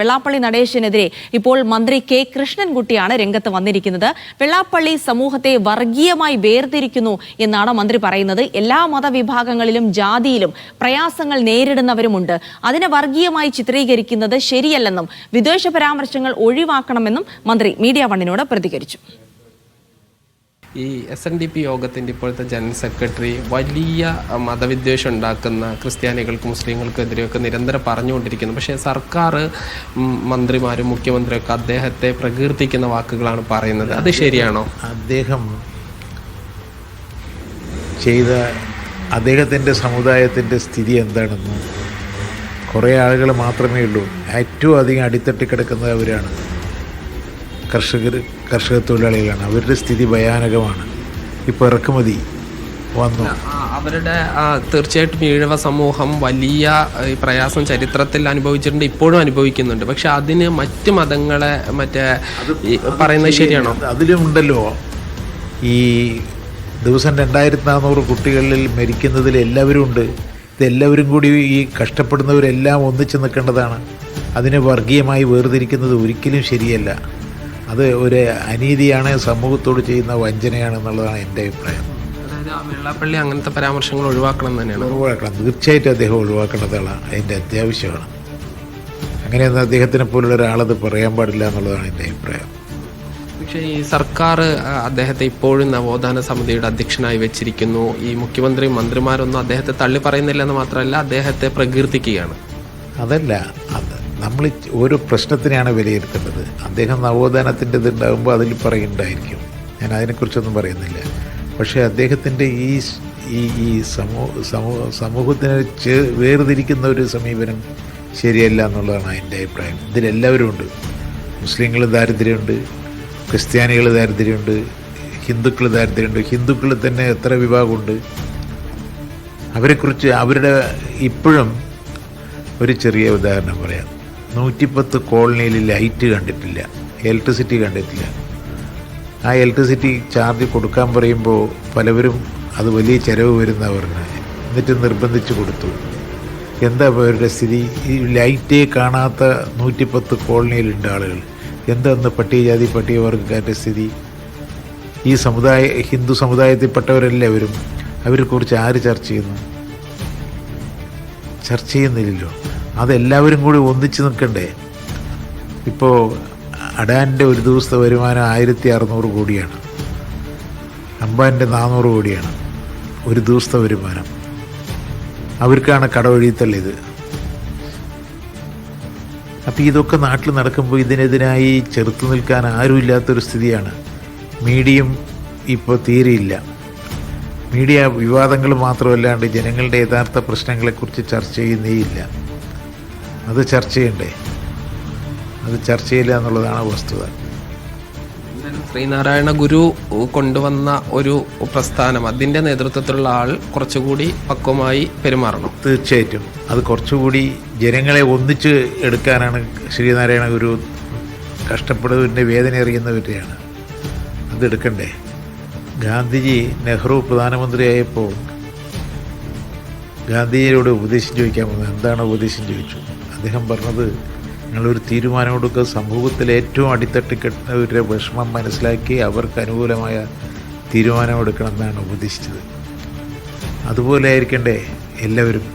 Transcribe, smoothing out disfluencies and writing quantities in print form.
വെള്ളാപ്പള്ളി നടേശനെതിരെ ഇപ്പോൾ മന്ത്രി കെ കൃഷ്ണൻകുട്ടിയാണ് രംഗത്ത് വന്നിരിക്കുന്നത്. വെള്ളാപ്പള്ളി സമൂഹത്തെ വർഗീയമായി വേർതിരിക്കുന്നു എന്നാണ് മന്ത്രി പറയുന്നത്. എല്ലാ മതവിഭാഗങ്ങളിലും ജാതിയിലും പ്രയാസങ്ങൾ നേരിടുന്നവരുമുണ്ട്. അതിനെ വർഗീയമായി ചിത്രീകരിക്കുന്നത് ശരിയല്ലെന്നും വിദ്വേഷ പരാമർശങ്ങൾ ഒഴിവാക്കണമെന്നും മന്ത്രി മീഡിയ വണ്ണിനോട് പ്രതികരിച്ചു. ഈ SNDP യോഗത്തിൻ്റെ ഇപ്പോഴത്തെ ജനറൽ സെക്രട്ടറി വലിയ മതവിദ്വേഷം ഉണ്ടാക്കുന്ന ക്രിസ്ത്യാനികൾക്കും മുസ്ലിങ്ങൾക്കും എതിരെയൊക്കെ നിരന്തരം പറഞ്ഞുകൊണ്ടിരിക്കുന്നു. പക്ഷേ സർക്കാർ മന്ത്രിമാരും മുഖ്യമന്ത്രിയൊക്കെ അദ്ദേഹത്തെ പ്രകീർത്തിക്കുന്ന വാക്കുകളാണ് പറയുന്നത്. അത് ശരിയാണോ? അദ്ദേഹം ചെയ്ത അദ്ദേഹത്തിൻ്റെ സമുദായത്തിൻ്റെ സ്ഥിതി എന്താണെന്ന് കുറേ ആളുകൾ മാത്രമേ ഉള്ളൂ. ഏറ്റവും അധികം അടിത്തട്ടി കിടക്കുന്നത് അവരാണ്. കർഷക തൊഴിലാളികളാണ്. അവരുടെ സ്ഥിതി ഭയാനകമാണ്. ഇപ്പോൾ ഇറക്കുമതി വന്നു. അവരുടെ തീർച്ചയായിട്ടും ഈഴവ സമൂഹം വലിയ പ്രയാസം ചരിത്രത്തിൽ അനുഭവിച്ചിട്ടുണ്ട്, ഇപ്പോഴും അനുഭവിക്കുന്നുണ്ട്. പക്ഷെ അതിന് മറ്റ് മതങ്ങളെ പറയുന്നത് ശരിയാണോ? അതിലും ഉണ്ടല്ലോ, ഈ ദിവസം 2400 കുട്ടികളിൽ മരിക്കുന്നതിൽ എല്ലാവരും ഉണ്ട്. ഇതെല്ലാവരും കൂടി ഈ കഷ്ടപ്പെടുന്നവരെല്ലാം ഒന്നിച്ച് നിൽക്കേണ്ടതാണ്. അതിനെ വർഗീയമായി വേർതിരിക്കുന്നത് ഒരിക്കലും ശരിയല്ല. അത് ഒരു അനീതിയാണ്, സമൂഹത്തോട് ചെയ്യുന്ന വഞ്ചനയാണെന്നുള്ളതാണ് എൻ്റെ അഭിപ്രായം. അതായത് വെള്ളാപ്പള്ളി അങ്ങനത്തെ പരാമർശങ്ങൾ ഒഴിവാക്കണം തന്നെയാണ്. ഒഴിവാക്കണം, തീർച്ചയായിട്ടും അദ്ദേഹം ഒഴിവാക്കേണ്ടതാണ്. അതിൻ്റെ അത്യാവശ്യമാണ്. അങ്ങനെയൊന്നും അദ്ദേഹത്തിനെ പോലുള്ള ഒരാളത് പറയാൻ പാടില്ല എന്നുള്ളതാണ് എൻ്റെ അഭിപ്രായം. പക്ഷേ ഈ സർക്കാർ അദ്ദേഹത്തെ ഇപ്പോഴും നവോത്ഥാന സമിതിയുടെ അധ്യക്ഷനായി വെച്ചിരിക്കുന്നു. ഈ മുഖ്യമന്ത്രിയും മന്ത്രിമാരൊന്നും അദ്ദേഹത്തെ തള്ളി പറയുന്നില്ലെന്ന് മാത്രമല്ല, അദ്ദേഹത്തെ പ്രകീർത്തിക്കുകയാണ്. അതല്ല, നമ്മൾ ഓരോ പ്രശ്നത്തിനെയാണ് വിലയിരുത്തേണ്ടത്. അദ്ദേഹം നവോത്ഥാനത്തിൻ്റെ ഇതുണ്ടാകുമ്പോൾ അതിൽ പറയുന്നുണ്ടായിരിക്കും. ഞാൻ അതിനെക്കുറിച്ചൊന്നും പറയുന്നില്ല. പക്ഷേ അദ്ദേഹത്തിൻ്റെ ഈ സമൂഹത്തിനെ വേർതിരിക്കുന്ന ഒരു സമീപനം ശരിയല്ല എന്നുള്ളതാണ് എൻ്റെ അഭിപ്രായം. ഇതിലെല്ലാവരും ഉണ്ട്. മുസ്ലിങ്ങൾ ദാരിദ്ര്യമുണ്ട്, ക്രിസ്ത്യാനികൾ ദാരിദ്ര്യമുണ്ട്, ഹിന്ദുക്കൾ ദാരിദ്ര്യമുണ്ട്. ഹിന്ദുക്കളിൽ തന്നെ എത്ര വിഭാഗമുണ്ട്. അവരെക്കുറിച്ച് അവരുടെ ഇപ്പോഴും ഒരു ചെറിയ ഉദാഹരണം പറയാം. 110 കോളനിയിൽ ലൈറ്റ് കണ്ടിട്ടില്ല, ഇലക്ട്രിസിറ്റി കണ്ടിട്ടില്ല. ആ ഇലക്ട്രിസിറ്റി ചാർജ് കൊടുക്കാൻ പറയുമ്പോൾ പലവരും അത് വലിയ ചിലവ് വരുന്ന പറഞ്ഞ്, എന്നിട്ട് നിർബന്ധിച്ച് കൊടുത്തു. എന്താ അവരുടെ സ്ഥിതി? ഈ ലൈറ്റേ കാണാത്ത 110 കോളനിയിലുണ്ട് ആളുകൾ. എന്താന്ന് പട്ടികജാതി പട്ടികവർഗക്കാരുടെ സ്ഥിതി? ഈ ഹിന്ദു സമുദായത്തിൽപ്പെട്ടവരെല്ലാവരും അവരെക്കുറിച്ച് ആര് ചർച്ച ചെയ്യുന്നു? ചർച്ച ചെയ്യുന്നില്ലല്ലോ. അതെല്ലാവരും കൂടി ഒന്നിച്ച് നിൽക്കണ്ടേ? ഇപ്പോൾ അഡാൻ്റെ ഒരു ദിവസത്തെ വരുമാനം 1600 കോടിയാണ്. അംബാനിൻ്റെ 400 കോടിയാണ് ഒരു ദിവസത്തെ വരുമാനം. അവർക്കാണ് കടവഴിത്തള്ളിയത്. അപ്പോൾ ഇതൊക്കെ നാട്ടിൽ നടക്കുമ്പോൾ ഇതിനെതിരായി ചെറുത്തു നിൽക്കാൻ ആരുമില്ലാത്തൊരു സ്ഥിതിയാണ്. മീഡിയയും ഇപ്പോൾ തീരെയില്ല. മീഡിയ വിവാദങ്ങൾ മാത്രമല്ലാണ്ട് ജനങ്ങളുടെ യഥാർത്ഥ പ്രശ്നങ്ങളെക്കുറിച്ച് ചർച്ച ചെയ്യുന്നേയില്ല. അത് ചർച്ച ചെയ്യണ്ടേ? അത് ചർച്ച ചെയ്യില്ല എന്നുള്ളതാണ് വസ്തുത. ശ്രീനാരായണ ഗുരു കൊണ്ടുവന്ന ഒരു പ്രസ്ഥാനം, അതിൻ്റെ നേതൃത്വത്തിലുള്ള ആൾ കുറച്ചുകൂടി പക്വമായി പെരുമാറണം. തീർച്ചയായിട്ടും അത് കുറച്ചുകൂടി ജനങ്ങളെ ഒന്നിച്ച് എടുക്കാനാണ് ശ്രീനാരായണ ഗുരു. കഷ്ടപ്പെടുന്നതിൻ്റെ വേദന അറിയുന്നവരെയാണ് അതെടുക്കണ്ടേ. ഗാന്ധിജി നെഹ്റു പ്രധാനമന്ത്രിയായപ്പോൾ ഗാന്ധിജിയോട് ഉപദേശം ചോദിക്കാൻ വന്നു. എന്താണ് ഉപദേശം ചോദിച്ചു. അദ്ദേഹം പറഞ്ഞത്, നിങ്ങളൊരു തീരുമാനമെടുക്കുക, സമൂഹത്തിൽ ഏറ്റവും അടിത്തട്ടിക്കെട്ടുന്നവരുടെ വിഷമം മനസ്സിലാക്കി അവർക്ക് അനുകൂലമായ തീരുമാനമെടുക്കണം എന്നാണ് ഉപദേശിച്ചത്. അതുപോലെ ആയിരിക്കണ്ടേ എല്ലാവരും.